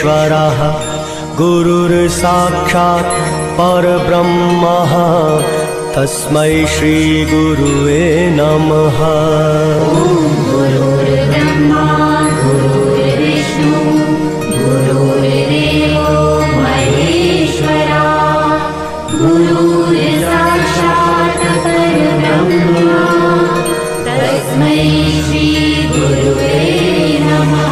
परमेश्वरः गुरुर्साक्षात् परब्रह्मः तस्मै श्री गुरुवे नमः। गुरुर्ब्रह्मा गुरुर्विष्णु गुरुर्देवो महेश्वरा गुरुर्साक्षात् परब्रह्मा तस्मै श्री गुरुवे नमः।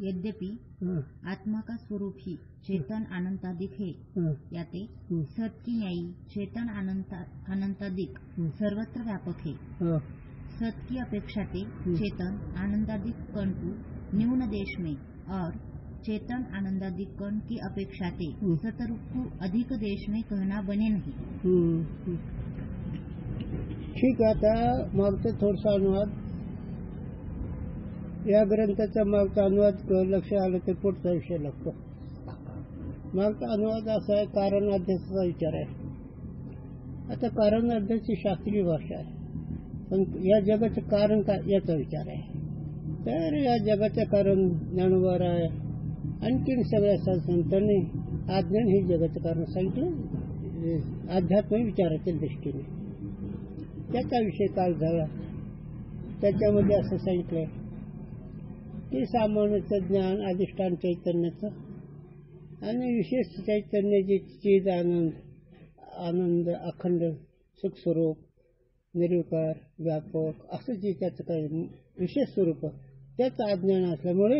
यद्यपि आत्मा का स्वरूप ही चेतन अनंतादिक है, याते सत की न्यायी चेतन अनंतादिक सर्वत्र व्यापक है। सत की अपेक्षा ते चेतन आनंदादिक कण को न्यून देश में और चेतन आनंदादिक कण की अपेक्षा ते सतरूप को अधिक देश में कहना बने नहीं। ठीक है, आता मागचा थोडसा अनुवाद, या ग्रंथाचा मागचा अनुवाद लक्ष आलं तर पुढचा विषय लागतो. मागचा अनुवाद असा आहे, कारण अध्यासाचा विचार आहे. आता कारण अध्याची शास्त्रीय भाषा आहे, पण या जगाचं कारण काय याचा विचार आहे. तर या जगाचं कारण ज्ञानोबा आहे. आणखीन सगळ्या संतांनी अज्ञान हे जगाचं कारण सांगितलं अध्यात्म विचाराच्या दृष्टीने. त्याचा विषय काल झाला. त्याच्यामध्ये असं सांगितलंय की सामान्यचं ज्ञान अधिष्ठान चैतन्याचं आणि विशेष चैतन्याची चीज आनंद अखंड सुखस्वरूप निर्विकार व्यापक असं जे त्याचं काही विशेष स्वरूप त्याचं अज्ञान असल्यामुळे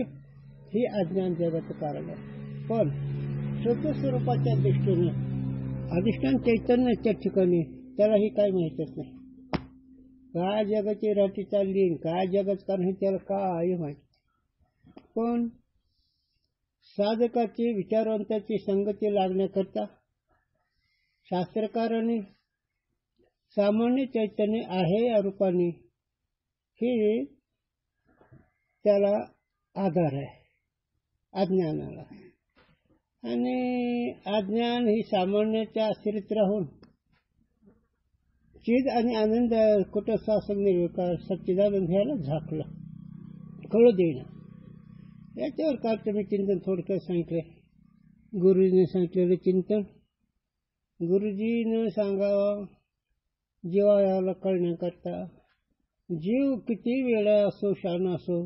ही अज्ञान जगाचं कारण आहे. पण शुद्ध स्वरूपाच्या दृष्टीने अधिष्ठान चैतन्याच्या ठिकाणी त्याला ही काही माहीतच नाही. काय जगाची राठी चालली, काय जगाचं कारण हे त्याला काय माहिती. पण साधकाची विचारवंताची संगती लागण्याकरता शास्त्रकारांनी सामान्य चैतन्य आहे या रूपाने हे त्याला आधार आहे अज्ञानाला. आणि अज्ञान ही सामान्याच्या आश्रित राहून चिद आणि आनंद कुठं शासन निर्विकार सच्चिदानंद ह्याला झाकलं, कळू देईना. याच्यावर काल तुम्ही चिंतन थोडक्यात सांगितले. गुरुजीने सांगितलेलं चिंतन गुरुजीनं सांगावं जीवाला कळण्याकरता. जीव किती वेळा असो शान असो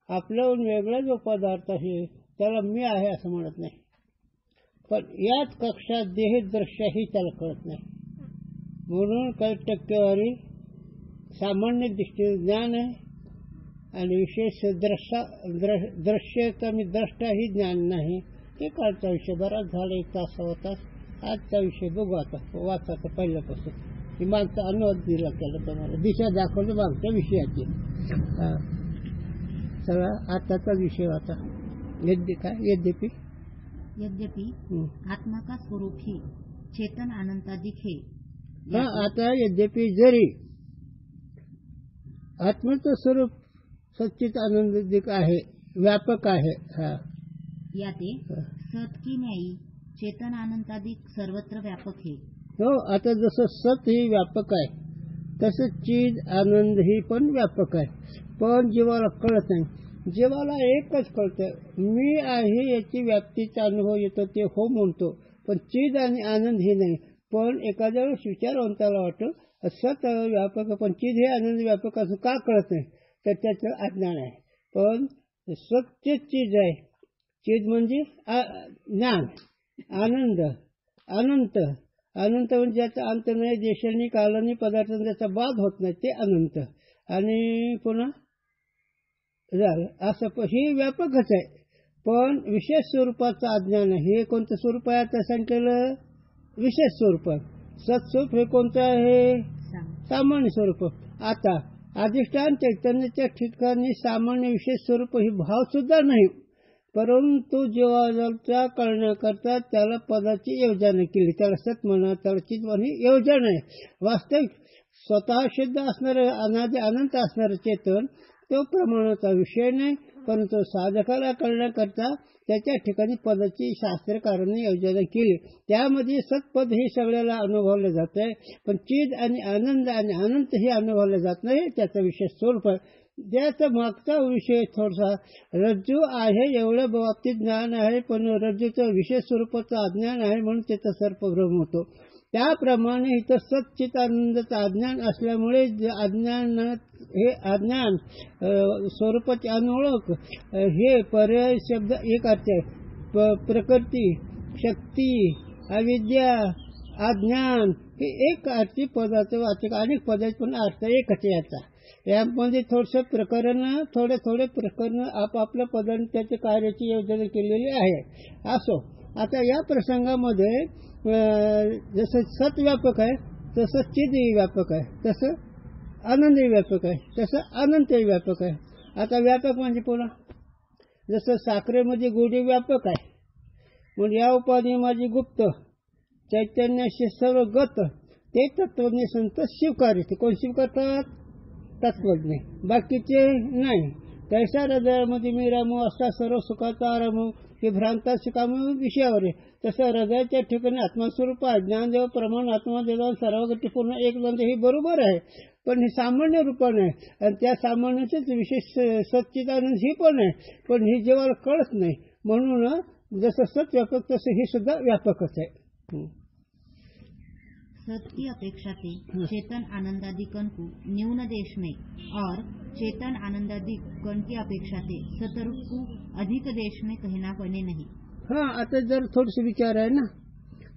आपल्याहून वेगळा जो पदार्थ आहे त्याला मी आहे असं म्हणत नाही. पण याच कक्षात देहदृश्यही त्याला कळत नाही. म्हणून काही टक्केवारी सामान्य दृष्टीने ज्ञान आहे आणि विशेष दृश्यता मी द्रष्टा ही ज्ञान नाही. हे कालचा विषय बराच झाला, 1 तास सव्वा तास. आजचा विषय बघू आता वाचायचा पहिल्यापासून. ही मागचा अनुवाद दिला त्याला तुम्हाला दिशा दाखवली मागच्या विषयाची. सगळा आताचा विषय आता यद्यपि आत्मा का स्वरूप ही चेतन अनंतादिक है. आता यद्यपि जरी आत्म्याचं स्वरूप सच्चित आनंदिक आहे, व्यापक आहे. याते सत की न्यायी चेतन अनंतादिक सर्वत्र व्यापक है. हो, आता जसं सत ही व्यापक आहे तसं चीज आनंद ही पण व्यापक आहे. पण जीवाला कळत नाही. जीवाला एकच कळतं, मी आहे याची व्याप्तीचा अनुभव येतो, ते हो म्हणतो. पण चीज आणि आनंद हे नाही. पण एखाद्या वेळेस विचारवंताला वाटतं सत व्यापक पण चीज हे आनंद व्यापक असं का कळत नाही, तर त्याचं अज्ञान आहे. पण सत्य चीज आहे. चीज म्हणजे ज्ञान, आनंद, अनंत. अनंत म्हणजे ज्याचा अंत नाही, देशांनी कालांनी पदार्थांनी त्याचा बाध होत नाही, ते अनंत. आणि पुन्हा झालं असं हे व्यापकच आहे. पण विशेष स्वरूपाचं अज्ञान आहे. हे कोणतं स्वरूप आहे आता सांगितलेलं? विशेष स्वरूप. सत्स्वरूप हे कोणतं आहे? सामान्य स्वरूप. आता अधिष्ठान चैतन्याच्या ठिकाणी सामान्य विशेष स्वरूप ही भाव सुद्धा नाही. परंतु जीवाचा कळण्याकरता त्याला पदाची योजना केली. त्याला सत म्हणा, त्याला चित म्हणा, ही योजना आहे. वास्तविक स्वतः शुद्ध असणारं अनादि अनंत असणारं चेतन तो प्रमाणाचा विषय नाही, परंतु साधकाला कळण्याकरता त्याच्या ठिकाणी पदाची शास्त्रकारांनी योजना केली. त्यामध्ये सत्पद हे सगळ्याला अनुभवलं जात आहे, पण चिद आणि अनंत हे अनुभवलं जात नाही. त्याचा विशेष स्वरूप आहे. त्याचा मागचा विषय थोडासा रज्जू आहे एवढं बाबतीत ज्ञान आहे, पण रज्जूचं विशेष स्वरूपाचं अज्ञान आहे म्हणून त्याचा सर्पभ्रम होतो. त्याप्रमाणे इथं सच्चित आनंदाचं अज्ञान असल्यामुळे अज्ञान हे अज्ञान स्वरूपाची अनोळख हे पर्याय शब्द एक अर्थ आहे. प्रकृती, शक्ती, अविद्या, अज्ञान हे एक अर्थी पदाचं वाचक, अनेक पदाचे पण अर्थ एकच याचा. यामध्ये थोडे प्रकरण आपापल्या पदाने त्याच्या कार्याची योजना केलेली आहे. असो, आता या प्रसंगामध्ये जसं सत व्यापक आहे तसं चिदही व्यापक आहे, तसं आनंदही व्यापक आहे, तसं अनंतही व्यापक आहे. आता व्यापक म्हणजे पुन्हा जसं साखरेमध्ये गोडी व्यापक आहे, म्हणजे या उपाधी माझी गुप्त चैतन्याशी सर्व गत ते तत्वज्ञ संत स्वीकारते. कोण स्वीकारतात? तत्वज्ञ, बाकीचे नाही. तैसा हृदयामध्ये मी रामू असा सर्व सुखाचा आरामू हे भ्रांता सुखामू विषयावर आहे. तसं हृदयाच्या ठिकाणी आत्मस्वरूप ज्ञानदेव प्रमाण आत्मदेव सर्व गती पूर्ण एक नंतर हे बरोबर आहे, पण हे सामान्य रूपाने आहे आणि त्या सामान्याचेच विशेष सच्चिदानंद ही पण आहे, पण ही जेव्हा कळत नाही. म्हणून जसं सत व्यापक तसं हे सुद्धा व्यापकच आहे. सत की अपेक्षा से चेतन आनंदादि कण को न्यून देश में और चेतन आनंदादि कण की अपेक्षा से सतरूप को अधिक देश में कहना बने नहीं. हाँ, आता जर थोडस विचार आहे ना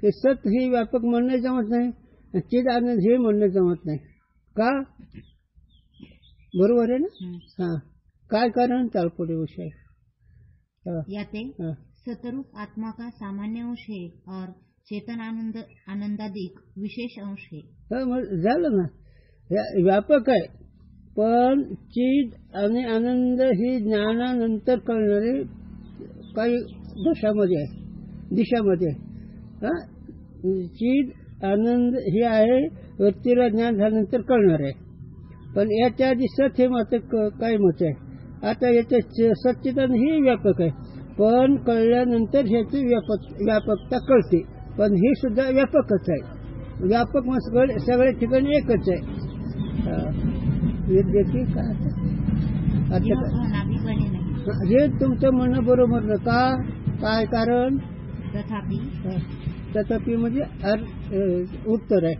की सत ही व्यापक म्हणणं जमत नाही, चिद आनंद हे म्हणणं जमत नाही का? बरोबर आहे ना? हाँ, काय कारण? तालपुढे विषय याते सतरूप आत्मा का सामान्य अंश है और चेतन आनंदादिक विशेष अंश है. झालं ना, व्यापक आहे, पण चिद आणि आनंद ही ज्ञानानंतर कळणारी काही दिशामध्ये आहे. चिद आनंद हे आहे व्यक्तीला ज्ञान झाल्यानंतर कळणार आहे, पण याच्या आधी सत हे मात्र काय मत आहे. आता याचं सच्चिदानंद ही व्यापक आहे, पण कळल्यानंतर ह्याची व्यापकता कळते, पण हे सुद्धा व्यापकच आहे. व्यापक मग सगळ्या ठिकाणी एकच आहे. हे तुमचं म्हणणं बरोबर ना का? काय कारण? तथापि म्हणजे उत्तर आहे.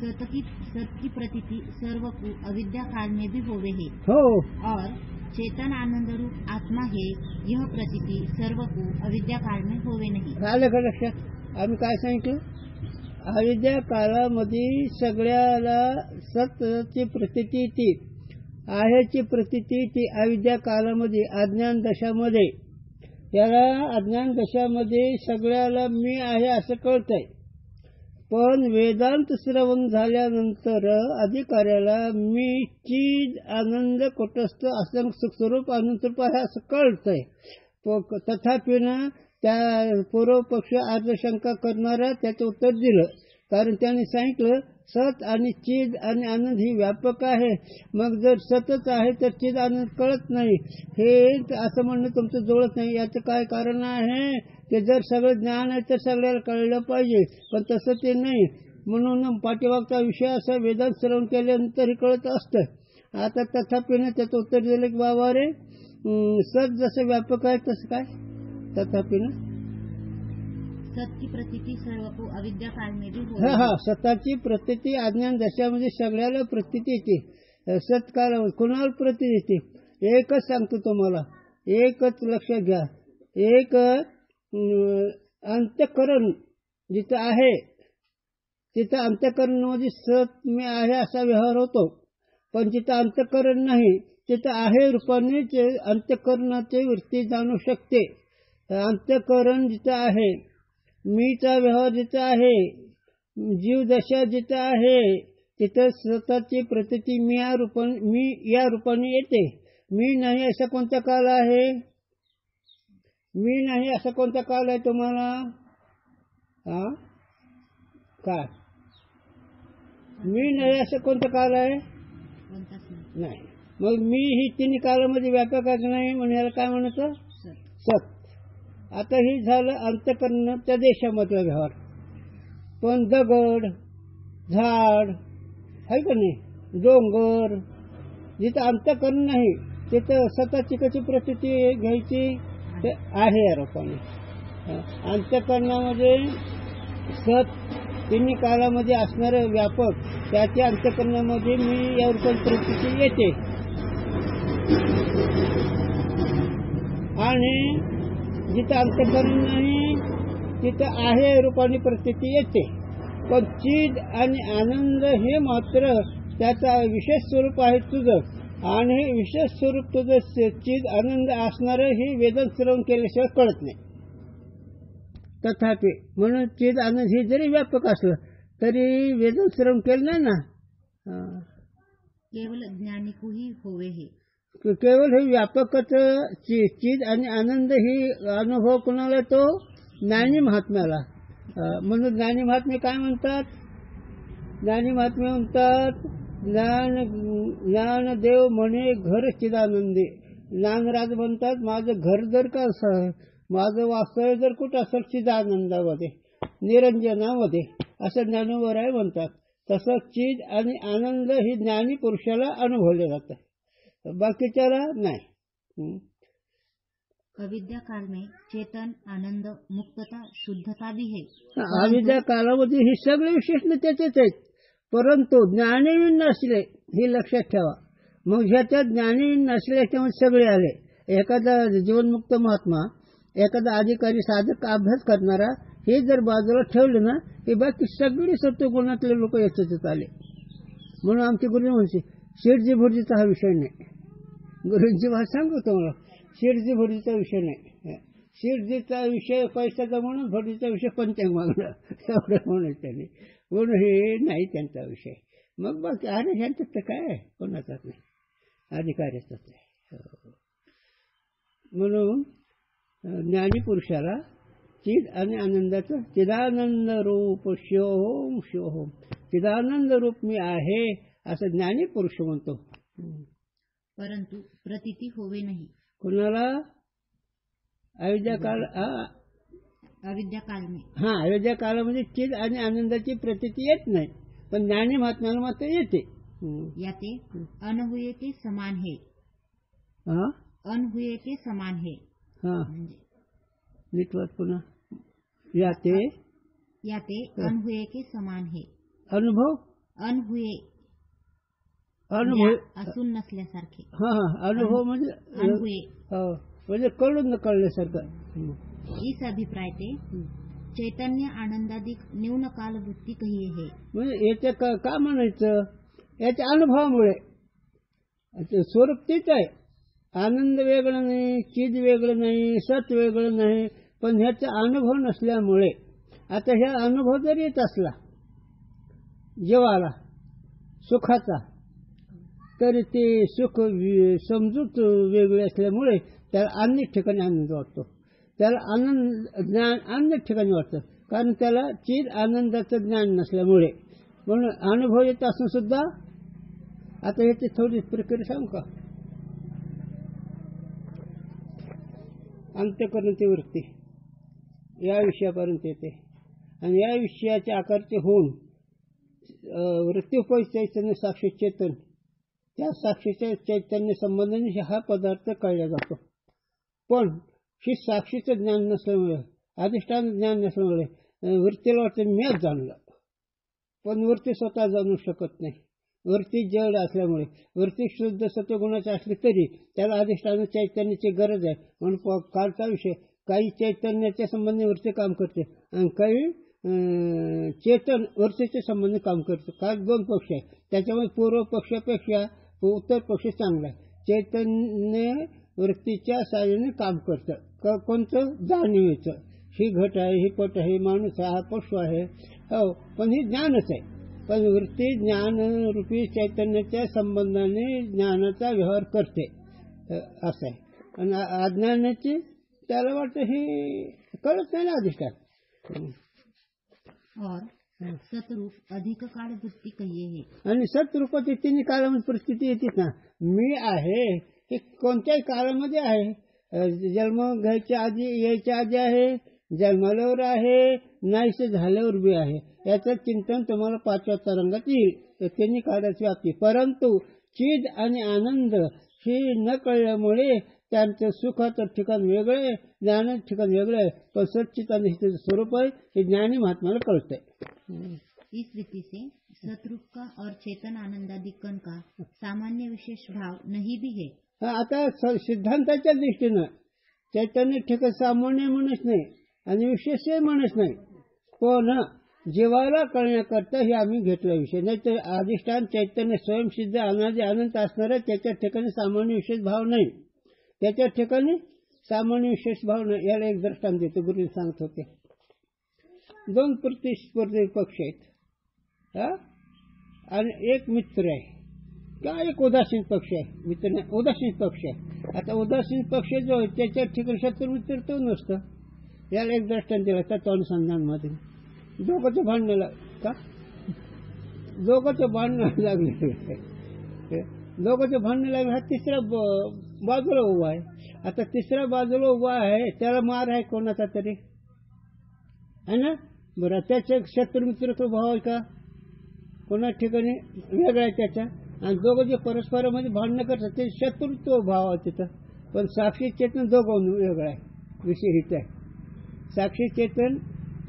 सत की प्रतीति सर्व को अविद्या काल में भी होवे है. हो, और चेतन आनंद रूप आत्मा है यह प्रतीति सर्व को अविद्या काल में होवे नहीं. आलं का लक्षात? आम्ही काय सांगितलं? अविद्या काळामध्ये सगळ्याला सतची प्रतीती ती आहेची प्रतीती ती अविद्या काळामध्ये अज्ञान दशामध्ये, याला अज्ञान दशामध्ये सगळ्याला मी आहे असं कळतंय. पण वेदांत श्रवण झाल्यानंतर अधिकाऱ्याला मी चिद आनंद कुटस्थ असं सुखस्वरूप आनंदस्वरूप आहे असं कळतंय. तथापि त्या पूर्व पक्ष अर्धशंका करणारा त्याचं उत्तर दिलं, कारण त्याने सांगितलं सत आणि चिद आणि आनंद ही व्यापक आहे. मग जर सतच आहे तर चिद आनंद कळत नाही, हे असं म्हणणं तुमचं जुळत नाही. याचं काय कारण आहे? ते जर सगळं ज्ञान आहे तर सगळ्याला कळलं पाहिजे, पण तसं ते नाही. म्हणून पाठीमागचा विषय असा वेदांत श्रवण केल्यानंतर कळत असतं. आता तथापि त्याचं उत्तर दिलं की बाबा रे, सत जसं व्यापक आहे तसं काय? तथापि सत की प्रतीति सर्व को अविद्या काल में भी हो. हा, सताची प्रतीती अज्ञान दशामध्ये सगळ्याला प्रतीती येते. सत्काल कुणाला प्रती येते? एकच सांगतो तुम्हाला, एकच लक्षात घ्या. एक अंतःकरण जिथं आहे तिथं अंतःकरणामध्ये सत मी आहे असा व्यवहार होतो, पण जिथं अंतःकरण नाही तिथं आहे रूपाने अंतःकरणाची वृत्ती जाणू शकते. अंतःकरण जिथं आहे, मीचा व्यवहार जिथं आहे, जीव दशा जिथं आहे, तिथं स्वतःची प्रतीती मी या रूपाने येते. मी नाही असा कोणता काल आहे? मी नाही असा कोणता काल आहे तुम्हाला? हा काय मी नाही असं कोणतं काल आहे? कोणताच नाही. नाही. मग मी ही तिन्ही कालामध्ये व्यापक आहे नाही म्हणून याला काय म्हणायचं? सत. सत. आता ही झालं अंतःकरणाच्या देशामधला व्यवहार. पण दगड झाड आहे का नाही, डोंगर, जिथं अंतःकरण नाही तिथं स्वतःची कशी प्रचिती घ्यायची ते आहे या रूपाने. अंतःकरणामध्ये सत तिन्ही कालामध्ये असणारं व्यापक त्याच्या अंतःकरणामध्ये मी या रूपाने प्रचिती येते. आणि जिथं अंतःकरण नाही तिथं आहे रूपाने प्रचिती येते. पण चीज आणि आनंद हे मात्र त्याचा विशेष स्वरूप आहे तुझं. आणि हे विशेष स्वरूप तुझं चीज आनंद असणारं हे वेदन श्रवण केल्याशिवाय कळत नाही. तथापि म्हणून चीज आनंद हे जरी व्यापक असलं तरी वेदन श्रवण केलं नाही ना. केवळ ज्ञानिकही होवे हे. केवळ हे व्यापकच चीज आणि आनंद ही अनुभव कोणाला तो ज्ञानी महात्म्याला. म्हणून ज्ञानी महात्मे काय म्हणतात? ज्ञानी महात्मे म्हणतात ज्ञानदेव म्हणे घर चिदानंदी. ज्ञानराज म्हणतात माझं घर जर का असं, माझं वास्तव्य जर कुठं असेल चिदानंदामध्ये निरंजनामध्ये, असं ज्ञानोबर आहे म्हणतात. तसं चीज आणि आनंद ही ज्ञानी पुरुषाला अनुभवले जातं, बाकीच्याला नाही. अविद्या काल में चेतन आनंद मुक्तता शुद्धता भी है. अविद्या कालामध्ये ही सगळे विशेषण त्याचेच आहेत. परंतु ज्ञानहीन नसले हे लक्षात ठेवा. मग ह्याच्यात ज्ञानहीन नसल्याच्यामुळे सगळे आले. एखादा जीवनमुक्त महात्मा, एखादा अधिकारी साधक अभ्यास करणारा हे जर बाजूला ठेवलं ना हे बाकी सगळे सत्वगुणातले लोक याच्यात आले. म्हणून आमचे गुरु म्हणते शेठजी भुर्जीचा हा विषय नाही. गुरुंची भाषा सांगू तुम्हाला, शेठजी भुर्जीचा विषय नाही. शेठजीचा विषय पैशाचा म्हणून भुर्जीचा विषय पंचांग मागणं एवढं म्हणून त्यांनी म्हणून हे नाही त्यांचा विषय. मग बाकी अरे ह्यांच्यात तर काय आहे, कोणाचाच नाही, अधिकाऱ्याचाच आहे. म्हणून ज्ञानी पुरुषाला चिद आणि आनंदाचं चिदानंद रूप शिवोम शिवोम, चिदानंद रूप मी आहे असं ज्ञानी पुरुष म्हणतो. परंतु प्रतीती होवे नाही. कुणाला? अविद्या काल. अविद्या काल में. अविद्या कालामध्ये चिद आणि आनंदाची प्रतीती येत नाही, पण ज्ञानी महात्म्याला मात्र येते. याते अनहुये के समान है. अनहुये के समान है. नीटवाद पुन्हा. याते अनहुये के समान है. अनुभव अनहुये अनुभव असून नसल्यासारखे. अनुभव म्हणजे अनहुये म्हणजे कळून न कळल्यासारखं. इस अभिप्राय ते चैतन्य आनंदाधिक न्यून काल वृत्ती कही है. म्हणजे याच्या का म्हणायचं? याच्या अनुभवामुळे. स्वरूप तेच आहे. आनंद वेगळं नाही, चीज वेगळं नाही, सत वेगळं नाही, पण ह्याचा अनुभव नसल्यामुळे. आता ह्या अनुभव जर येत असला जीवाला सुखाचा, तरी ते सुख समजूत वेगळी असल्यामुळे त्याला अनेक ठिकाणी आनंद वाटतो. त्याला आनंद ज्ञान अनेक ठिकाणी वाटतं, कारण त्याला चीज आनंदाचं ज्ञान नसल्यामुळे. म्हणून अनुभव येत असून सुद्धा. आता याची थोडी प्रक्रिया सांगू का? अंतःकरणाची वृत्ती या विषयापर्यंत येते आणि या विषयाच्या आकारचे होऊन वृत्तीउपय चैतन्य साक्षी चेतन, त्या साक्षीच्या चैतन्य संबंधाने हा पदार्थ कळला जातो. पण ही साक्षीचं ज्ञान नसल्यामुळे, अधिष्ठान ज्ञान नसल्यामुळे वृत्तीला वाटतं मीच जाणलं, पण वृत्ती स्वतः जाणू शकत नाही. वृत्ती जड असल्यामुळे. वृत्ती शुद्ध सत्वगुणाची असली तरी त्याला अधिष्ठान चैतन्याची गरज आहे. म्हणून कालचा विषय काही चैतन्याच्या संबंधी वृत्ती काम करते आणि काही चेतन वृत्तीच्या संबंधी काम करते. काल दोन पक्ष आहे, त्याच्यामध्ये पूर्व पक्षापेक्षा उत्तर पक्ष चांगला आहे. चैतन्य वृत्तीच्या साहाय्याने काम करतं. कोणतं? जाणीवेचं. ही घट आहे, ही पट आहे, माणूस हा पशु आहे, हो, पण ही ज्ञानच आहे. पण वृत्ती ज्ञान रूपी चैतन्याच्या संबंधाने ज्ञानाचा व्यवहार करते असं आहे. आणि अज्ञानाची त्याला वाटतं हे कळत नाही ना अधिष्ठान. और सतरूप अधिक काळ वृत्ती कहिये है. आणि सतरूपाची तिन्ही काळामध्ये परिस्थिती येते ना. मी आहे हे कोणत्याही काळामध्ये आहे. जन्म घ्यायच्या आधी यायच्या आधी आहे, जन्माल्यावर आहे, नाहीसे झाल्यावर बी आहे. याचं चिंतन तुम्हाला 5व्या तरंगात येईल. तिन्ही काळाची व्याप्ती. परंतु चिद आणि आनंद हे न कळल्यामुळे त्यांचं सुखाचं ठिकाण वेगळं आहे, ज्ञानाचं ठिकाण वेगळं आहे. पण सच्चिदानंद हे त्याचं स्वरूप आहे, हे ज्ञानी महात्म्याला कळतंय. इस रीति से सतरूप का और चेतन आनंदादि कण का सामान्य विशेष भाव नहीं भी है. आता सिद्धांताच्या दृष्टीनं चैतन्य ठिकाण सामान्य म्हणच नाही आणि विशेषही म्हणच नाही. पण जीवाला कळण्याकरता हे आम्ही घेतला विषय. नाही तर अधिष्ठान चैतन्य स्वयंसिद्ध अनादि अनंत असणारा त्याच्या ठिकाणी सामान्य विशेष भाव नाही. त्याच्या ठिकाणी सामान्य विशेष भाव नाही. याला एक दृष्टांत देतो. गुरु सांगत होते 2 प्रतिस्पर्धी पक्ष आहेत आणि एक मित्र आहे किंवा एक उदासीन पक्ष आहे. मित्र नाही, उदासीन पक्ष आहे. आता उदासीन पक्ष जो आहे त्याच्या ठिकाणी शत्रू मित्र तो नसतं. याला एक दृष्टांत दिला तत्वानुसंधानमध्ये. दोघंचं भांडण का दोघंचं भांडण लागले. दोघंचं भांडण लागले. हा तिसऱ्या बाजूला उभा आहे. आता तिसऱ्या बाजूला उभा आहे त्याला मार आहे कोणाचा तरी है ना. बरं त्याचे शत्रू मित्र तो भाव आहे का कोणा ठिकाणी वेगळा आहे त्याचा. आणि दोघं जे परस्परामध्ये भांडणं करतात ते शत्रुत्व भाव आहे तिथं. पण साक्षी चेतन दोघं वेगळं आहे. विषय हित आहे. साक्षी चेतन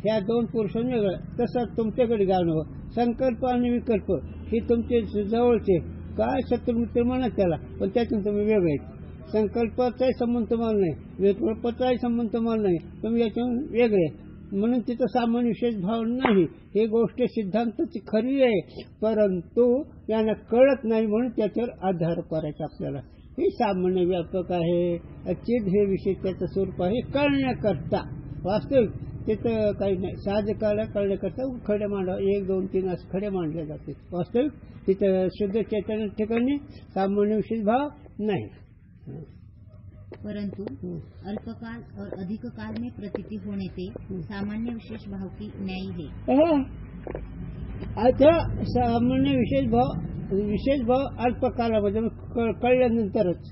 ह्या 2 पुरुषांनी वेगळं. तसंच तुमच्याकडे जाणवं संकल्प आणि विकल्प हे तुमचे जवळचे काय शत्रुमित्र म्हणा त्याला, पण त्यातून तुम्ही वेगळे आहेत. संकल्पाचाही संबंध तुम्हाला नाही, विकल्पाचाही संबंध तुम्हाला नाही, तुम्ही याच्यातून वेगळे. म्हणून तिथं सामान्य विशेष भाव नाही. ही गोष्ट सिद्धांताची खरी आहे, परंतु यांना कळत नाही म्हणून त्याच्यावर आधार करायचा आपल्याला. हे सामान्य व्यापक आहे. चिद हे विषय त्याचं स्वरूप आहे कळण्याकरता. वास्तविक तिथं काही नाही. साहजिकाला कळण्याकरता खडे मांडा 1 2 3 असं खडे मांडले जाते. वास्तविक तिथं शुद्ध चैतन्य ठिकाणी सामान्य विशेष भाव नाही. परंतु अल्पकाल और अधिक काल में प्रतीति होने से सामान्य विशेष भाव की न्यायी है. आता सामान्य विशेष भाव अल्पकालामध्ये कळल्यानंतरच.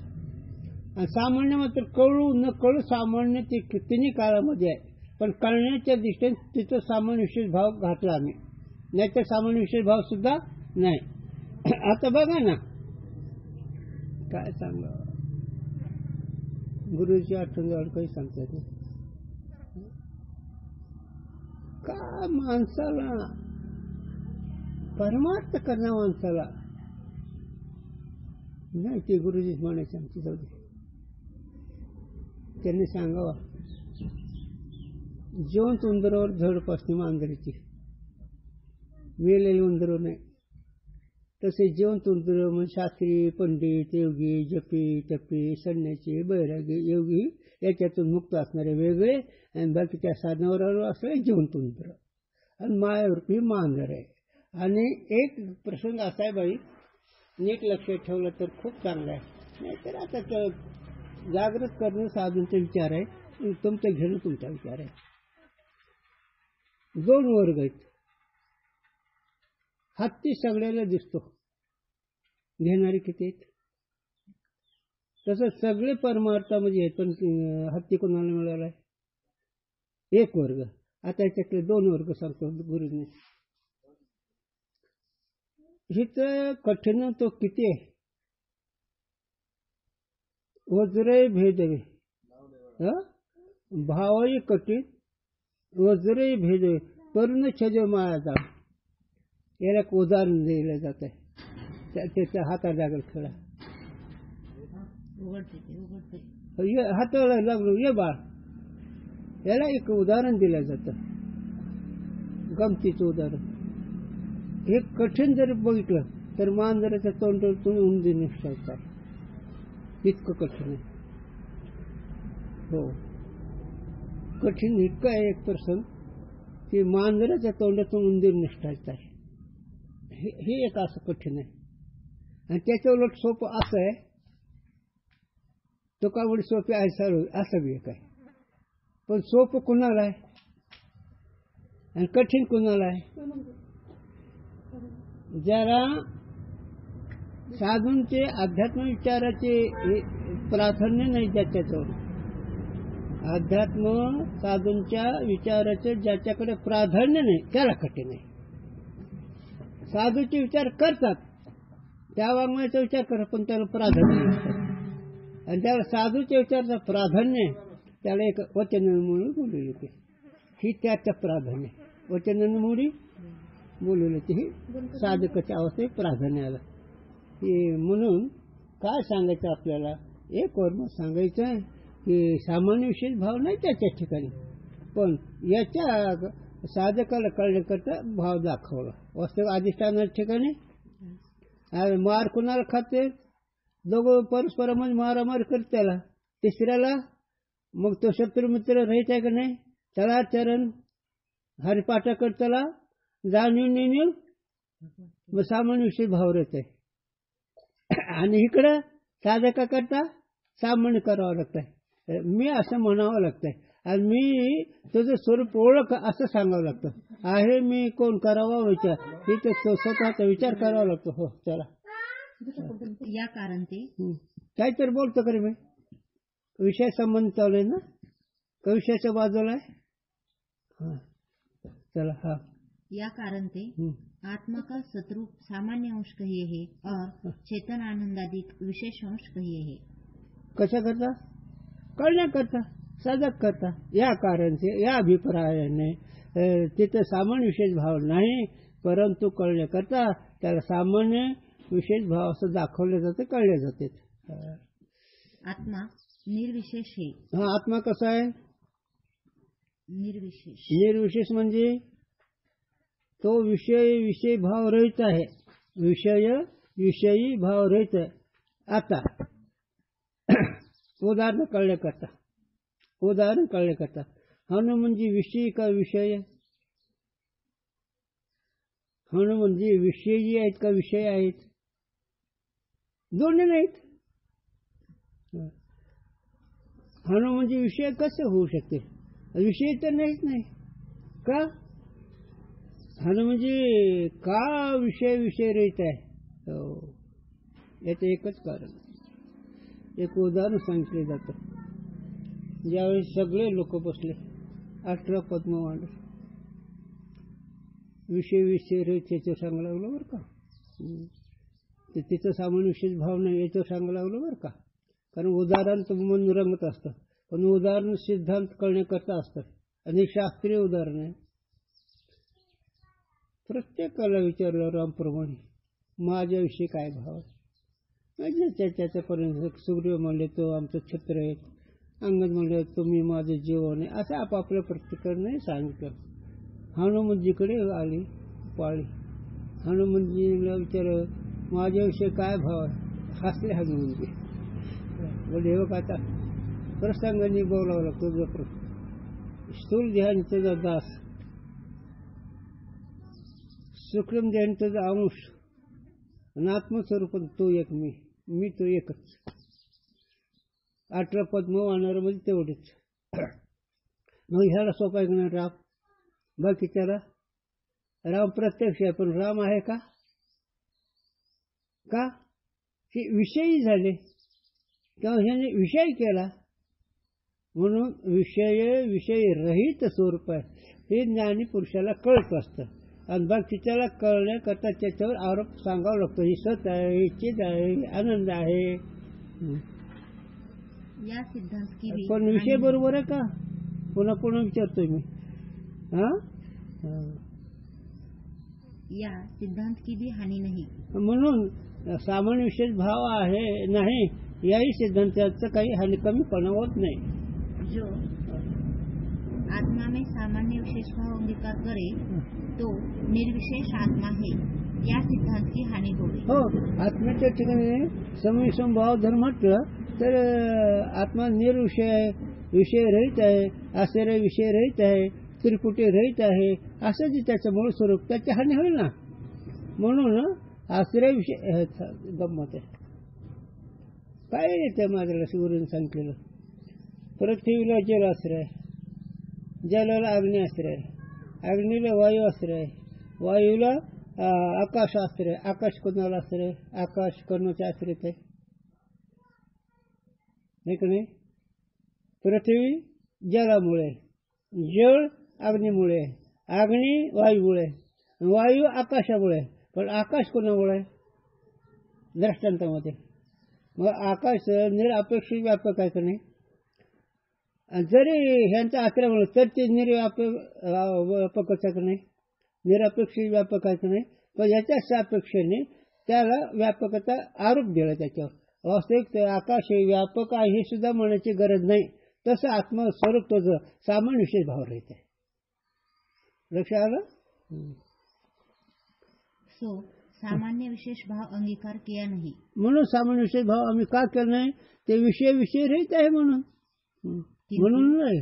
सामान्य मात्र कळू न कळू सामान्य ते तिन्ही काळामध्ये आहे. पण कळण्याच्या दृष्टीने तिथं सामान्य विशेष भाव घातला आम्ही, नाहीतर सामान्य विशेष भाव सुद्धा नाही. आता बघा ना काय सांगा गुरुची आठवण झालं काही सांगतात का माणसाला परमार्थ करण्या माणसाला नाही. ते गुरुजीच म्हणायचे आमची जाऊ. त्यांनी सांगावा जिवंत उंदरावर झडप असते मांजरीची, मेलेली उंदर नाही. तसे जिवंत उंदर म्हणजे शास्त्री पंडित योगी जपी तपी संन्यासी बैरागी योगी याच्यातून मुक्त असणारे वेगळे आणि बाकी त्या साधनावर असलेले जिवंत उंदर आणि मायारूपी मांजर आहे. आणि एक प्रसंग असा आहे बाई नीट लक्षात ठेवलं तर खूप चांगलं आहे. नाहीतर आता जागृत करणं साधूंचा विचार आहे, तुमचं घेणं तुमचा विचार आहे. 2 वर्ग आहेत. हत्ती सगळ्याला दिसतो, घेणारे किती आहेत. तसं सगळे परमार्थामध्ये आहेत, पण हत्ती कोणाला मिळाला आहे 1 वर्ग. आता याच्याकडे 2 वर्ग सांगतो गुरुजीने. हिचं कठीण तो किती आहे. वज्रे भेदवे भावही कठीण वज्रे भेदवे करून छज माया जा. याला एक उदाहरण दिलं जात आहे. त्याच्या हाता लागल खेळा हाताला लागलो ये बाळ. याला एक उदाहरण दिलं जातं गमतीचं उदाहरण. हे कठीण जर बघितलं तर मांजराच्या तोंडातून उंदीर निघायचा इतकं कठीण आहे. हो कठीण इतकं आहे एक प्रसंग की मांजराच्या तोंडातून उंदीर निघायचा आहे. हे एक असं कठीण आहे. आणि त्याच्या उलट सोपं असं आहे तो का सोपे आहे असं बी एक आहे. पण सोपं कुणाला आहे आणि कठीण कुणाला आहे? जरा साधूंचे अध्यात्म विचाराचे प्राधान्य नाही ज्याच्याजवळ, अध्यात्म साधूंच्या विचाराचे ज्याच्याकडे प्राधान्य नाही त्याला कठीण आहे. साधूचे विचार करतात, त्या वाङ्मयाचा विचार करतात, पण त्याला प्राधान्य नसतं. आणि ज्याला साधूच्या विचाराचं प्राधान्य त्याला एक वचनांमुळे बोललेली होती, ही त्याचं प्राधान्य. वचनांमुळे बोललेली होती ही साधकाच्या अवस्थेत प्राधान्य आलं. म्हणून काय सांगायचं आपल्याला, एक वर्म सांगायचं आहे की सामान्य विशेष भाव नाही त्याच्या ठिकाणी, पण याच्या साधकाला कळण्याकरता भाव दाखवला. वास्तविक अधिष्ठानाच्या ठिकाणी मार कुणाला खाते, दोघं परस्परामध्ये मारामारी करत त्याला, तिसऱ्याला मग तो शत्रू मित्र राहत आहे का नाही, चला चरण हरिपाठाकडे चला जाणीव नेणीव, मग सामान्य विशेष भाव राहत आहे. आणि इकडं साधका करता सामान्य करावं लागतंय, मी असं म्हणावं लागतंय, आणि मी तुझं स्वरूप ओळख असं सांगावं लागतं. आहे मी कोण करावा विचार, तिथे स्वतःचा विचार करावा लागतो. हो चला, या कारण ते काहीतरी बोलतो करे मी, विषय संबंध चालू आहे ना, का विषयाच्या बाजूला आहे? चला. हा, या कारण ते आत्मा का सतरूप सामान्य अंश कहिए है और चेतन आनंदादिक विशेष अंश कहिए है. कशा करता? कळण्या करता, साधक करता. या कारण से, या अभिप्रायाने तिथे सामान्य विशेष भाव नाही, परंतु कळण्या करता त्याला सामान्य विशेष भाव असं दाखवले जाते, कळले जाते. आत्मा निर्विशेष है. हा, आत्मा कसा आहे? निर्विशेष. निर्विशेष म्हणजे तो विषय भाव रहित आहे, विषयी भाव रहित आहे. आता उदाहरण कळले करता हनु म्हणजे विषयी का विषय? हनु म्हणजे विषयी आहेत का विषय आहेत? दोन्ही नाहीत. हनु म्हणजे विषय कसं होऊ शकते? विषय तर नाहीच नाही का? हनु म्हणजे का विषय रहित आहे? याचं एकच कारण, एक उदाहरण सांगितले जातं. ज्यावेळी सगळे लोक बसले 18 पद्मवांडर, विषय रहित याच्यावर सांगायला लागलं बरं का. ते तिथं सामान्य विशेष भाव नाही याच्यावर सांगायला लागलं बरं का. कारण उदाहरण तर मन रंगत असतं, पण उदाहरण सिद्धांत कळण्याकरता असतात. आणि शास्त्रीय उदाहरण आहे. प्रत्येकाला विचारलं रामप्रमाणे, माझ्याविषयी काय भाव आहे? म्हणजे त्याच्यापर्यंत सूर्य म्हणले तो आमचं छत्र आहे, अंगण म्हणले तुम्ही माझे जीवन आहे, असं आपापल्या प्रत्येकाने सांगितलं. हनुमंतजीकडे आली पाळी. हनुमंतजीला विचारलं माझ्याविषयी काय भाव आहे? हसले हनुमंतजी. बोले हो का, आता प्रसंगाने बोलावं लागतो. तुझं स्थूल ध्यान तुझा दास, सूक्ष्म ध्यान तुझा अंश, आणि आत्मस्वरूप तो एक, मी तो एकच. 18 पद्म वाहणाऱ्यामध्ये तेवढेच. मग ह्याला सोपा आहे का नाही राम? बाकीच्याला राम प्रत्यक्ष आहे, पण राम आहे का? का? हे विषयी झाले किंवा ह्याने विषय केला, म्हणून विषय रहित स्वरूप आहे हे ज्ञानी पुरुषाला कळत असतं. आणि बाकीच्याला कळण्याकरता त्याच्यावर आरोप सांगावा लागतो. ही सत आहे, चित आहे, आनंद आहे. या सिद्धांत की पण विषय बरोबर आहे का? पुन्हा विचारतोय मी. या सिद्धांत की भी हानी नाही. म्हणून सामान्य विशेष भाव आहे नाही, याही सिद्धांताचं काही हानी कमीपणा होत नाही. जो आत्मा में सामान्य विशेष भाव अंगीकार करे तो निर्विशेष आत्मा है, या सिद्धांत की हानी होईल. हो, आत्म्याच्या ठिकाणी समविषम भाव जर म्हटलं तर आत्मा निर्विषय आहे, विषय रहित आहे, आश्चर्य विषय रहित आहे, त्रिपुटी रहित आहे, असं जे त्याचं मूळ स्वरूप त्याची हानी होईल ना. म्हणून आश्रय विषय गंमत आहे. काय त्या माझ्याला शिवरून सांगितलेलं, पृथ्वीला जल आश्रय, जलाला अग्निआश्रय, अग्नीला वायू आश्रय, वायूला आकाश आश्रय, आकाश कोणाला आश्रय, आकाश कोणाच्या आश्रित आहे की नाही? पृथ्वी जलामुळे, जळ अग्नीमुळे, अग्नी वायूमुळे, वायू आकाशामुळे. पण आकाश कोणामुळे? दृष्टांतामध्ये मग आकाश निरपेक्ष व्यापक आहे का नाही? जरी ह्यांचा आश्रय म्हणलं तर ते निर्व्यापकच आहे का नाही? निरपेक्ष व्यापक आहे का नाही? पण याच्या सापेक्षेने त्याला व्यापकता आरोप दिला त्याच्यावर. वास्तविक आकाश हे व्यापक आहे हे सुद्धा म्हणण्याची गरज नाही. तसं आत्मस्वरूप तो सामान्य विशेष भाव राहते. लक्षात आलं? सो सामान्य विशेष भाव अंगीकार किया नहीं. म्हणून सामान्य विशेष भाव आम्ही का केलं नाही? ते विषय विषय रहित आहे म्हणून. म्हणून नाही.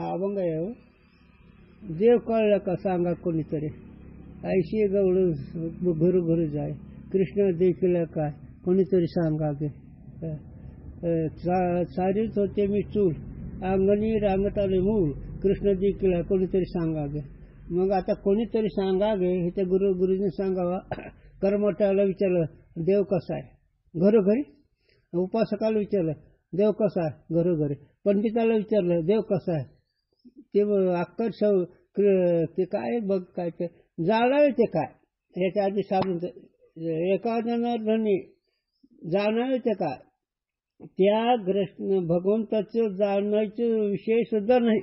अभंग आहे हो. देव कळलं का सांगा कोणीतरी, ऐशी गवळून घरोघरी जाय, कृष्ण देखील काय कोणीतरी सांगा गे. सारीच होते मी चूल, अंगणी रांगत आले मूळ, कृष्ण देखील कोणीतरी सांगा गे. मग आता कोणीतरी सांगा गे हे त्या गुरुजीने सांगावा. कर्मठाला विचारलं देव कसा आहे घरोघरी, उपासकाला विचारलं देव कसा आहे घरोघरी, पंडिताला विचारलं देव कसा आहे. ते आकर्ष ते काय बघ काय ते जाणावे ते काय याच्या आधी सांगून एका जणांनी जाणावे ते काय त्या भगवंताचं जाण्याचे विषय सुद्धा नाही.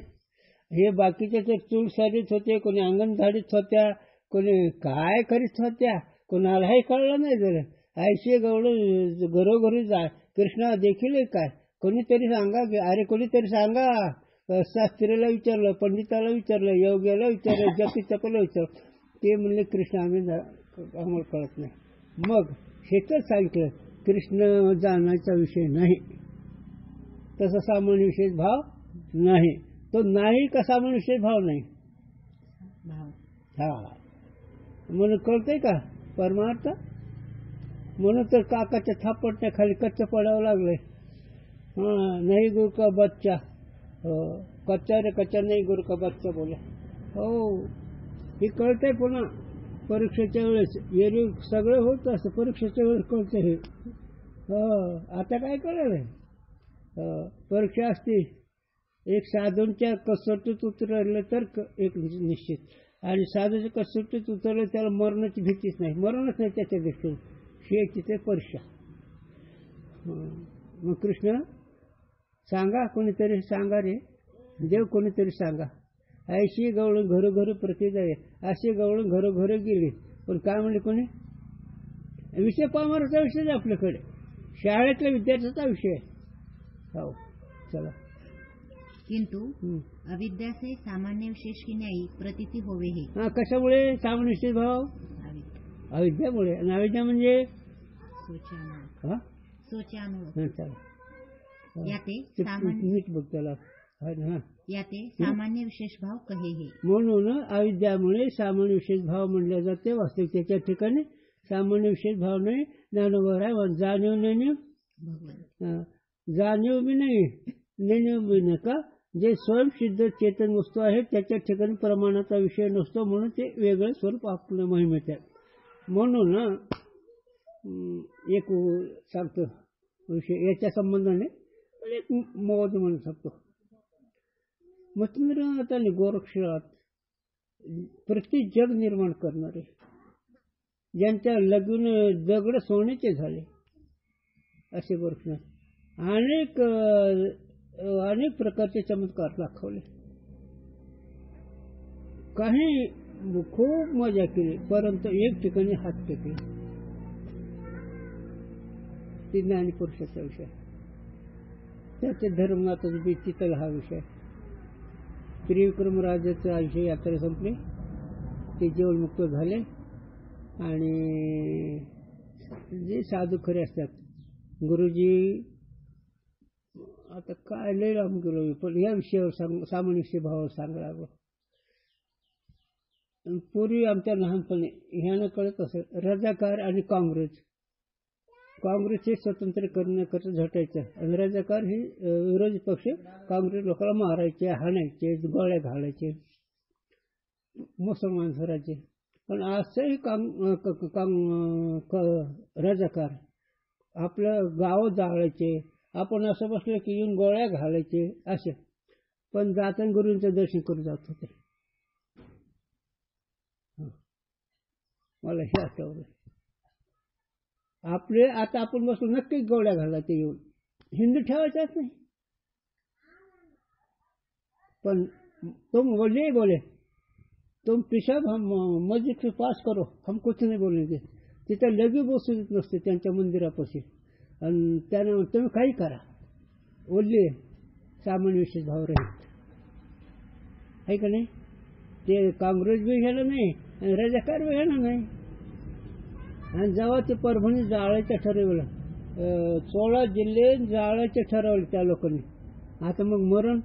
हे बाकीचे ते चूल सारीत होते, कोणी अंगण झाडीत होत्या, कोणी काय करीत होत्या, कोणालाही कळलं नाही. जर ऐशी गवळून घरोघरी जाय, कृष्णा देखील काय कोणीतरी सांगा की. अरे कोणीतरी सांगा. शास्त्रीला विचारलं, पंडिताला विचारलं, योग्याला विचारलं, जपी चपला विचारलं. ते म्हणले कृष्ण आम्हाला कळत नाही. मग हेच सांगितलं कृष्ण जाण्याचा विषय नाही. तसा सामान्य विशेष भाव नाही. तो नाही का सामान्य विशेष भाव नाही? हा म्हणून कळतंय का परमार्थ? म्हणून तर काकाच्या थापटच्या खाली कच्चं पडावं लागलंय. नाही गुरु का बच्चा, कच्चा रे कच्चा नाही गुरु का बच्चा बोला. हो हे कळतंय. पुन्हा परीक्षेच्या वेळेस एरवी सगळं होतं असं, परीक्षेच्या वेळेस कळतं हे. आता काय कळलं? परीक्षा असते एक साधूंच्या कसोटीत उतरलं तर एक निश्चित, आणि साधूच्या कसोटीत उतरलं त्याला मरणाची भीतीच नाही, मरणच नाही त्याच्या दृष्टीने. शेची ते परीक्षा. मग कृष्ण सांगा कोणीतरी सांगा रे देव कोणीतरी सांगा. ऐशी गवळून घरोघरी प्रति जाय, अशी गवळून घरोघरी गेली. पण काय म्हणले कोणी? विषय पामाराचा विषय आपल्याकडे, शाळेतल्या विद्यार्थ्याचा विषय. हो चला. किंतु अविद्या से सामान्य विशेष की न्यायी प्रतीती होवे हे. कशामुळे सामान्य विशेष भाव? अविद्यामुळे. आणि अविद्या म्हणजे सोच्यामुळे. याते सामान्य विशेष भाव कहे हे. म्हणून अविद्यामुळे सामान्य विशेष भाव म्हणले जाते. वास्तविक त्याच्या ठिकाणी सामान्य विशेष भाव नाही. ज्ञानोबर आहे. जाणीव नेणीव, जाणीव बी नाही नेणीव बी नाही. का जे स्वयंसिद्ध चेतन वस्तू आहे त्याच्या ठिकाणी प्रमाणाचा विषय नसतो, म्हणून ते वेगळं स्वरूप आपल्या महिमेत आहे. म्हणून एक सांगतो विषय याच्या संबंधाने एक मौज म्हणू शकतो. मग आता गोरक्षात प्रति जग निर्माण करणारे, ज्यांच्या लग्न दगड सोन्याचे झाले असे गोरक्षनाथ अनेक प्रकारचे चमत्कार दाखवले. काही खूप मजा केली, परंतु एक ठिकाणी हात टेकले. ती ज्ञानीपुरुषाचा विषय. त्याचे धर्मनाथाची बीचितल हा विषय. त्रिविक्रम राजाचं आयुष्य यात्रा संपली, ते जीवनमुक्त झाले. आणि जे साधू खरे असतात गुरुजी आता काय लय राम गेलो, पण या विषयावर सामान्य विषय भावावर सांगायला लागलो. पूर्वी आमच्या लहानपणी ह्यानं कळत असेल रजाकार आणि काँग्रेस काँग्रेसचे स्वतंत्र करण्याकरता झटायचं आणि राजकारण हे विरोधी पक्ष काँग्रेस लोकांना मारायचे, हाणायचे, गोळ्या घालायचे, मुसलमान स्वराज्य. पण असंही राजकारण आपलं गाव जाळायचे, आपण असं बसलं की येऊन गोळ्या घालायचे असे. पण जाताना गुरूंचं दर्शन करून जात होते. मला हे आठवलं. आपले आता आपण बसलो नक्कीच गोळ्या घालायचे येऊन, हिंदू ठेवायचाच नाही. पण तुम बोले तुम पिशाब हम मस्जिद से पास करो, हम कुछ नाही बोलेंगे. तिथं लगे बसू देत नसते त्यांच्या मंदिरापाशी. आणि त्यानं तुम्ही काही करा, बोलले सामान्य विशेष भाव राहील आहे का नाही. ते काँग्रेस बी घेणं नाही आणि राजकारण बी घेणं नाही. आणि जेव्हा ते परभणी जाळायचं ठरवलं, 16 जिल्हे जाळायचे ठरवले त्या लोकांनी. आता मग मरण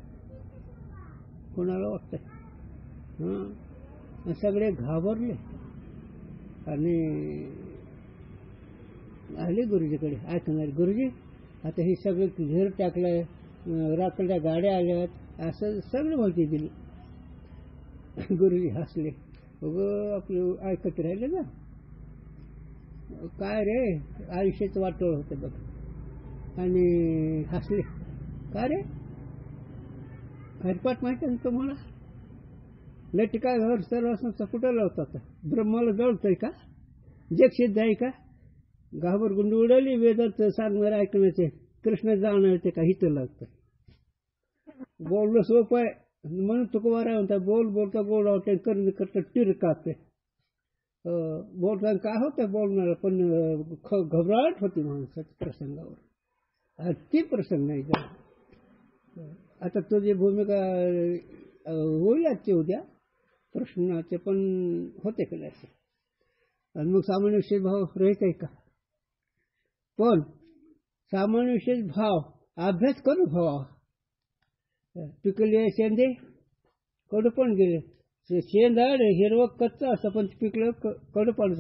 कोणाला वाटतंय. सगळे घाबरले आणि आले गुरुजीकडे. ऐकणार गुरुजी आता हे सगळं घेर टाकलंय, रात्रीच्या गाड्या आल्यात, असं सगळं माहिती दिली. गुरुजी हसले. आपलं ऐकत राहिले ना. काय रे आयुष्याचं वाटोळ होतं बघ. आणि हसले. का रे हरिपाठ माहिती आहे तुम्हाला. लटका घर सर्व कुठं लावतात. ब्रह्माला जळतंय का, जग सिद्ध आहे का. घाबर गुंड उडाली वेदात सांगणार ऐकण्याचे, कृष्ण जाणं ते का हिथं लागतं. बोलणं सोपं आहे म्हणून तुकोबारा म्हणतात, बोलता गोड होते, करता टीर कापते. बोलताना काय होतं बोलणार, पण घबराहट होती माणसाच्या प्रसंगावर. ती प्रसंग नाही झाला. आता तुझी भूमिका होईल आजची उद्या प्रश्नाचे, पण होते का असे. आणि मग सामान्य विशेष भाव राहत आहे का. पण सामान्य विशेष भाव अभ्यास करू भावा. पिकले शेंदे कडपण गेले. शेंदाड हिरवं कच्चं असतं पण पिकलं कडपण.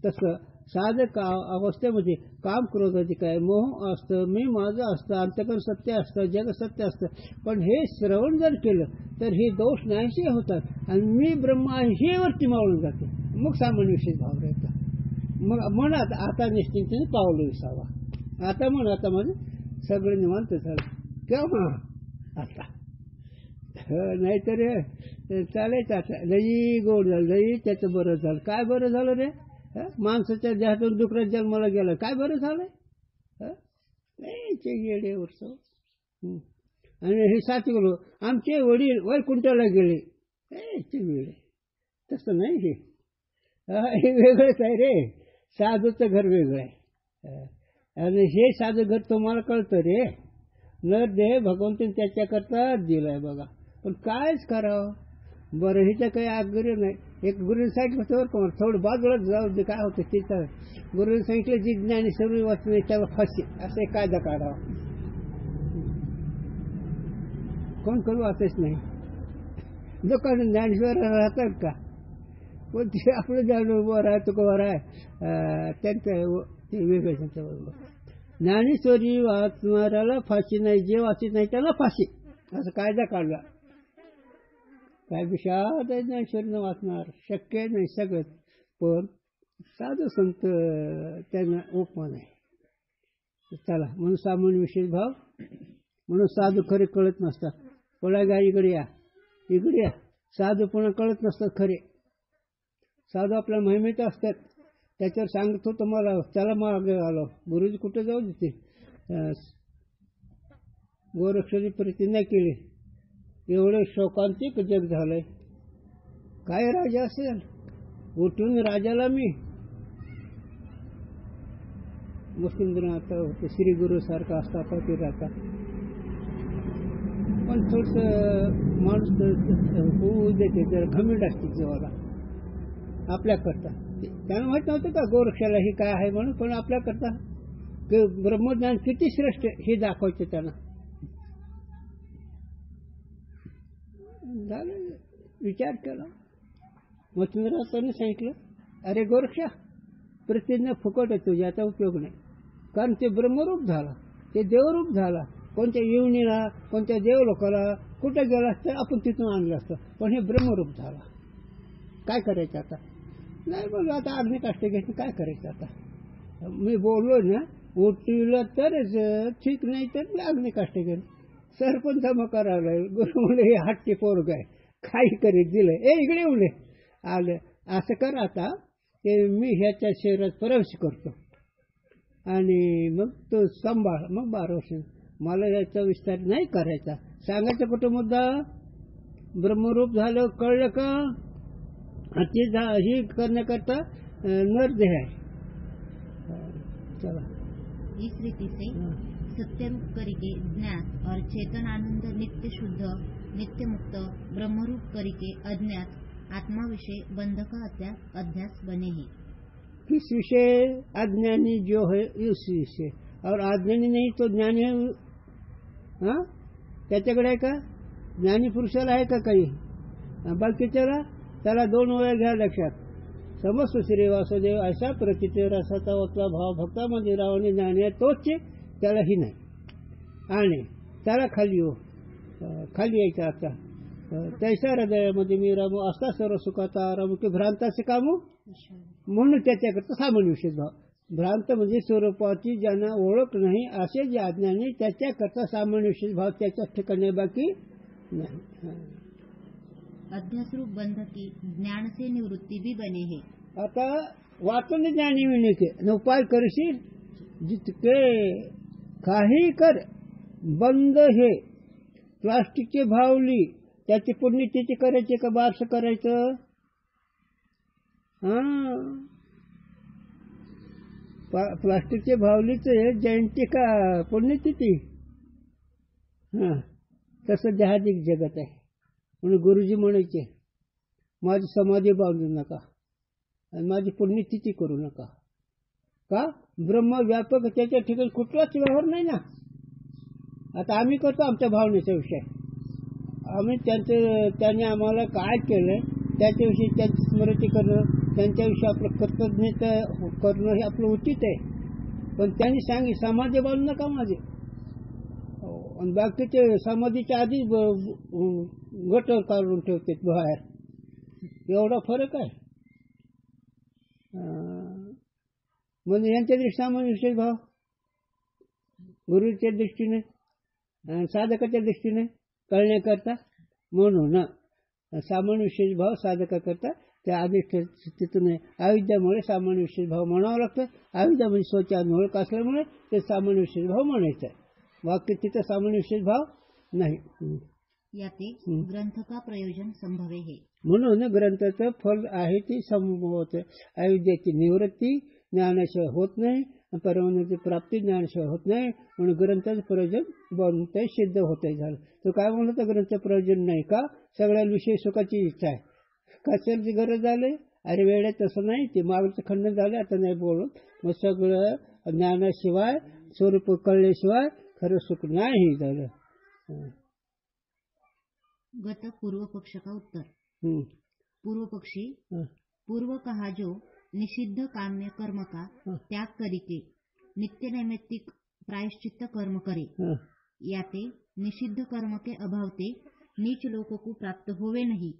तसं साधक अवस्थेमध्ये काम क्रोधाचे काय मोह असतं, मी माझं असतं, अंतकरण सत्य असतं, जग सत्य असतं. पण हे श्रवण जर केलं तर हे दोष नाहीसे होतात आणि मी ब्रह्मा हे वरती मावळून जाते. मग सामान्य विशेष भाव राहतात. मग म्हणत आता निश्चिंतीने पावलं विसावा. आता म्हण आता माझं सगळं निवांत झालं केव्हा आता. नाहीतर चालायचं आता लई गोड झालं, लई त्याचं बरं झालं. काय बरं झालं रे. माणसाच्या देहातून डुकऱ्यात जन्माला गेला, काय बरं झालंय. येडे वर्ष. आणि हे साथी बोलू आमचे वडील वैकुंठाला गेले. वेळे तसं नाही. हे वेगळंच आहे रे. साधूचं घर वेगळं आहे आणि हे साधू घर तुम्हाला कळतं रे. नर देह भगवंताने त्याच्याकरता दिलाय बघा. पण कायच करावं. बरं हिचं काही आग्रह नाही. एक गुरुने सांगितलं होतं बरं का, थोडं बाजूला जाऊ दे काय होतं तिथं. गुरुने सांगितलं जी ज्ञानी सर्व वाचत नाही त्याला फाशी, असं एक कायदा काढावा. कोण वाचत नाही. दुकान ज्ञानेश्वर राहतात का, पण ते आपलं ज्ञान उभं आहे तुकोबार आहे त्यांचं ते वेगळं. त्यांच्याबरोबर ज्ञानेश्वरी वाचणाऱ्याला फाशी नाही, जे वाचत नाही त्याला फाशी, असं कायदा काढला. काय विषाद आहे ज्ञानेश्वरीनं वाचणार, शक्य नाही सगळंच. पण साधू संत त्यांना उपमान आहे. चला म्हणून सामान्य विशेष भाव. म्हणून साधू खरे कळत नसतात. पळा गा इकडे या, इकडे या. साधू पुन्हा कळत नसतात खरे. साधू आपल्या महिमेत असतात. त्याच्यावर सांगत होतं मला, त्याला मागे आलो. गुरुजी कुठे जाऊ देते. गोरक्षाची प्रतिज्ञा केली. एवढं शोकांतिक जग झालंय. काय राजा असेल, उठून राजाला मी मुस्लिम होते श्री गुरु सारखा असता ते राहता. पण थोडस माणूस होऊ देते, जरा घमेंड असते जीवाला आपल्याकरता. त्यांना माहित नव्हतं का गोरक्षाला हे काय आहे म्हणून, पण आपल्याकरता ब्रह्मज्ञान किती श्रेष्ठ हे दाखवायचं त्यांना. झालं विचार केला. मच्छिंद्रनाथांनी सांगितलं, अरे गोरक्षा प्रतिज्ञा फुकट आहे तुझी, आता उपयोग नाही. कारण ते ब्रह्मरूप झाला, ते देवरूप झाला. कोणत्या येवणीला, कोणत्या देवलोकाला कुठे गेला तर आपण तिथून आणलं असतं, पण हे ब्रह्मरूप झाला. काय करायचं आता? नाही बोललो आता अग्निकाष्ट घ्यायचं, काय करायचं आता? मी बोललो ना, उठलं तरच ठीक, नाही तर मी अग्निकाष्ट घेईन. सरपंच मग करायला गुरु म्हणले हे हट्टी पोरग आहे, काही करीत दिलं. इकडे उले आलं, असं कर आता, ते मी ह्याच्या शरीरात प्रवेश करतो आणि मग तो सांभाळ. मग 12 वर्ष मला याचा विस्तार नाही करायचा. सांगायचा कुठं मुद्दा? ब्रह्मरूप झालं, कळलं का? ही करण्याकरता नरदेह आहे. चला, इस रीति से सत्यरूप करके ज्ञात और चेतन आनंद नित्य शुद्ध नित्य मुक्त ब्रह्मरूप करके अज्ञात आत्मा विषय बंध का अध्यास बने ही. किस विषय? अज्ञानी जो है उस विषय, और अज्ञानी नहीं तो ज्ञानी है. हाँ, त्याच्याकडे आहे का? ज्ञानी पुरुषाला आहे का काही? बाकीच्याला त्याला 2 वेळा घ्या लक्षात. समस्त श्री वासुदेव अशा प्रतीचे रसाचा ओतला भाव भक्तामध्ये रावणे ज्ञानी आहे, तोच त्यालाही नाही. आणि त्याला खाली यायचा आता. तैसा हृदयामध्ये मी रामू असता सर्व सुखाचा आराम की भ्रांताचे कामू, म्हणून त्याच्याकरता सामान्य विशेष भाव. भ्रांत म्हणजे स्वरूपाची ज्यांना ओळख नाही असे जे अज्ञानी, त्याच्याकरता सामान्य विशेष भाव त्याच्या ठिकाणी बाकी नाही. अध्यासरूप बंध की ज्ञान से निवृत्ती भी बने है. आता वाचन ज्ञानी विने के उपाय करशील जितके काही कर, बंद हे प्लास्टिकचे भावली त्याची पुण्यतिथी करायची का बारसं करायचं? प्लास्टिकचे भावलीचे जयंती का पुण्यतिथी? तसं जहाजिक जगत आहे. म्हणून गुरुजी म्हणायचे माझी समाधी बांधू नका आणि माझी पुण्यतिथी करू नका. का? ब्रह्म व्यापक, त्याच्या ठिकाणी कुठलाच व्यवहार नाही ना. आता आम्ही करतो आमच्या भावनेचा विषय, आम्ही त्यांनी आम्हाला काय केलं त्याच्याविषयी त्यांची स्मृती करणं, त्यांच्याविषयी आपलं कृतज्ञता करणं हे आपलं उचित आहे. पण त्यांनी सांगितलं समाधी बांधू नका माझे, आणि बाकीचे समाधीच्या आधी गट काढून ठेवते बाहेर. एवढा फरक आहे. म्हणजे यांच्या दृष्टीने सामान्य विशेष भाव, गुरुच्या दृष्टीने, साधकाच्या दृष्टीने कळण्याकरता, म्हणून सामान्य विशेष भाव साधकाकरता त्या अधिष्ठितून अविद्यामुळे सामान्य विशेष भाव म्हणावं लागतं. अविद्या म्हणजे स्वतः ओळख असल्यामुळे ते सामान्य विशेष भाव म्हणायचं आहे. वाक्य तिथं सामान्य विशेष भाव नाही. याते ग्रंथ का प्रयोजन संभवे है. म्हणून ग्रंथाचं फल आहे ती संभवत. अविद्याची निवृत्ती ज्ञानाशिवाय होत नाही, परमानंदाची प्राप्ती ज्ञानाशिवाय होत नाही. म्हणून ग्रंथाचं प्रयोजन बनतंय, सिद्ध होतंय. झालं तो काय म्हणलं तर ग्रंथ प्रयोजन नाही का? सगळ्या विषय सुखाची इच्छा आहे, कशाची गरज झाली? अरे वेळेत तसं नाही, ते मागचं खंडन झालं, आता नाही बोलत. मग सगळं ज्ञानाशिवाय स्वरूप कळल्याशिवाय खरं सुख नाही झालं. गत पूर्व पक्ष का उत्तर. पूर्व पक्षी पूर्व कहा जो निषिद्ध काम्य कर्म का त्याग करिके नित्य नैमित्तिक प्रायश्चित्त कर्म करे, याते निषिद्ध कर्म के अभावते नीच लोकों को प्राप्त होवे नहीं,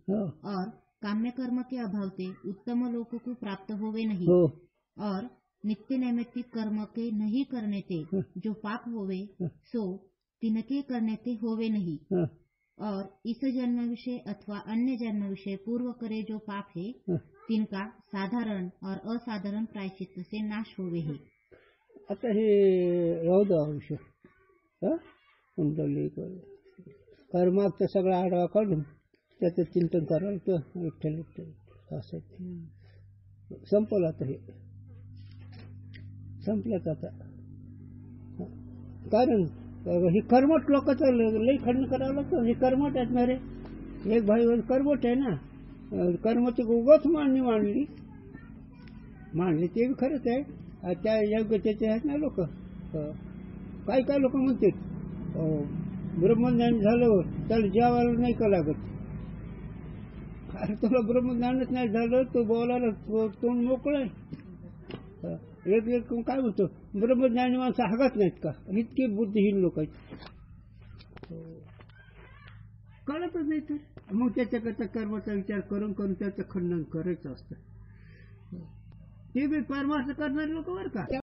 और काम्य कर्म के अभावते उत्तम लोकों को प्राप्त होवे नहीं, और नित्य नैमित्तिक कर्म के नहीं करने ते जो पाप होवे सो तिनके करने ते होवे नहीं, और इस जन्म विषय अथवा अन्य जन्म विषय पूर्व करे जो पाप है तिनका साधारण और असाधारण प्रायश्चित्त से नाश होवे है. आता हे राहू विषय कर्माचा सगळा आढावा काढून त्याचं चिंतन करायचं. विठ्ठल विठ्ठल असं संपलं. आता हे संपलंच आता. कारण हे कर्मठ लोकांचं लई खंड करावं लागतं. हे कर्मठ आहेत ना रे. एक भाई कर्मठ आहे ना, कर्माची उगाच मांडली ते बी खरंच आहे. त्या योग्यतेचे आहेत ना लोक. काय लोक म्हणतात ब्रह्मज्ञान झालं त्याला जेवायला नाही का लागत. अरे तुला ब्रह्मज्ञानच नाही झालं तो बोलायला तोंड मोकळं आहे. एक काय म्हणतो ब्रह्मज्ञानी माणसं हागत नाहीत का? इतकी बुद्धिहीन लोक आहेत. कळतच नाही तर मग त्याच्याकरता कर्माचा विचार करून करून त्याचं खंडन करायचं असतं. ते बी परमार्थ करणारे लोक बरं का.